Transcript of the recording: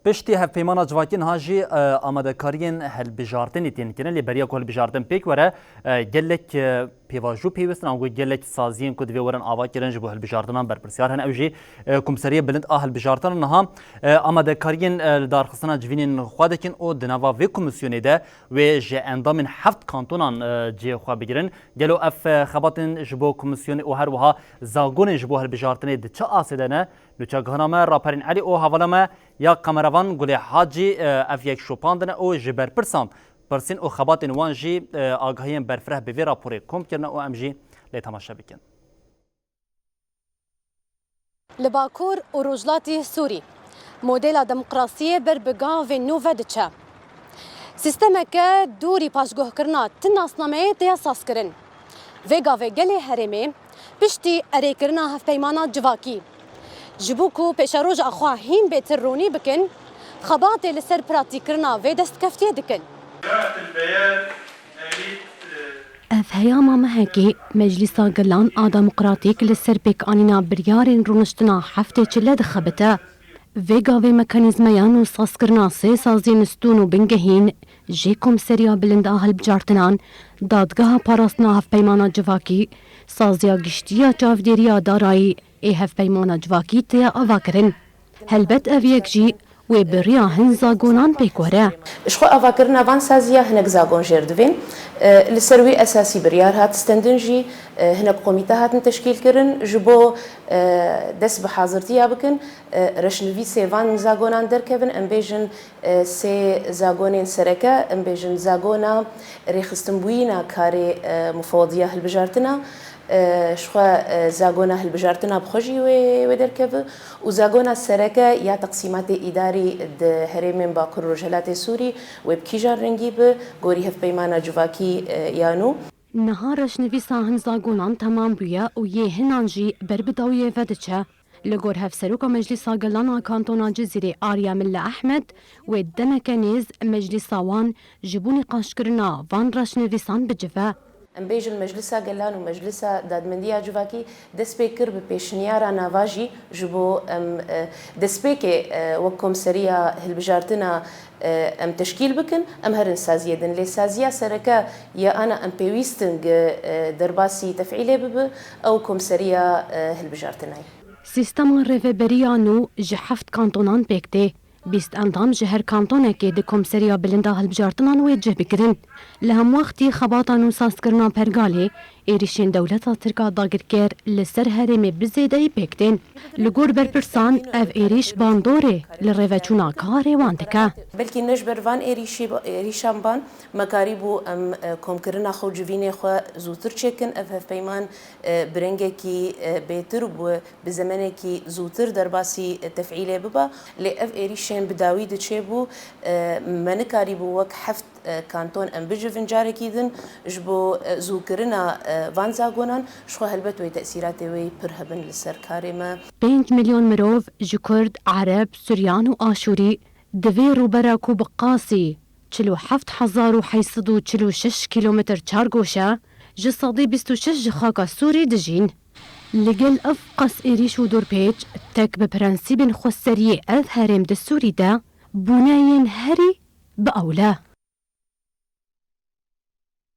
پشتی هفپیمانا جواکین هاجی آماده کارین هلبجارتن تینکن لی بریا کو هلبجارتن پیک وره گلک پیواجو پیوستن او گلک سازین کو دوی ورن آوا کرنج بو هلبجارتن بر پرسیار هن اوجی کمسریه بلند هلبجارتن نها آماده کارین دارخصنا جوینین خودکین او دنوا و کمیسیونی ده و ج اندام 7 کانتونان جی خو بگیرن گلو اف خباتن جبو کمیسیون او هر وها زاگون جبو هلبجارتن د چا اسدنه لوچا گهنامه راپرین علی او حوالمه یا کامروان گل حاجی اف یک شوپاندن او جبر پرسان پرسین او خبات وانجی آگاهیم برفره به وی راپوری کم کرنا او امجی لی تماشا بکن لباکور و روجلاتی سوری مدل دموکراسی بر بگان و نوو دچه سیستم که دوری پاشگاه کرنا تناسنامه تیاساس کرن وگا و گلی هرمی پشتی اری کرنا هفپیمانا جواکی جبوکو پیشاروج اخوا هین بهتر رونی بکن خبات لسر پراتی کرنا و دست کفتیه دکن اف هیاما مهکی مجلسا گلان دموکراتیک لسر پیک آنینا بریارین رونشتنا هفته چله دخبته ویگا و مکانیزمیان و ساس کرنا سه سازی نستون و بنگهین جی کمسریا بلند آهل بجارتنان دادگاه پاراستنا هف پیمانا جواکی سازیا گشتیا چافدیریا دارایی ای هف پیمانا جواکی تیا آوا کرن هلبت او یک جی و بریا هن زاگونان پیکوره اشخو آوا کرنا وان سازیا هنک زاگون جردوین لسروی اساسی بریار هات استندنجی هنک قومیته هات تشکیل کرن جبو دست بحاضرتیا بکن رشنوی سیوان زاگونان درکبن ام بیجن سه زاگونین سرکه ام بیجن زاگونا ریخستنبوینا کاری مفوضیه هلبجارتنا شخوا زاگونا هلبجارتنا بخوجي ودركب وزاگونا سركه يا تقسيمات اداري د هرمين باكر رجالات سوري وبكيجار رنجيب غوري هف بيمانا جواكي يانو نهارش نویسا هن زاگونان تمام بویا و یه هنانجی بربداویه ودچه لگور هف سروکا مجلسا گلانا کانتونا جزیره آریا ملا احمد و دنکنیز مجلسا وان جبونی قاشکرنا وان رش نویسان بجوه ام بیجن مجلسا گلان و مجلسا دادمندیا جواکی دست پیکر به پیشنیارا نواجی جبو ام دست پیک وکم سریا هلبجارتنا ام تشکیل بکن ام هرن سازیه دن لی سازیه سرکه یا انا ام پیویستنگ درباسی تفعیله بب او کم سریا هلبجارتنای سیستم ریوبریانو جحفت کانتونان پیکته بیست اندام جهر کانتونه که ده کمسریا بلنده هلبجارتنان ویجه بکرن لهم وقتی خباتانو ساس کرنا پرگالی ایریشین دولتا ترکا داگرکر لسر هرمی بزیده پیکتین لگور برپرسان او ایریش باندوره لروچونا کاری واندکه بلکی نجبر وان ایریشان بان مکاریبو ام کم کرنا خو جوینه خو زوتر چکن اف پیمان برنگه کی بیتر بو بزمانه کی زوتر درباسی تفعیله ببا لی اف ایریشین بداوید چه بو منکاریبو وک هفت کانتون ام بجوین جاره کیدن جبو زوکرنا وان زاگونان شخو هلبت وی تأثیرات وی پرهبن لسر کاری ما 5 مليون مروف جو كرد عرب سوريان و آشوري دوی روبرا کو بقاسی 47,046 كيلومتر چارگوشه جصادي 26 جخاكا سوري دجين لگل اف قص ایریش و دور پیچ تک بپرنسیبن خوستریه اف هرم د سوری ده بوناین هری با اوله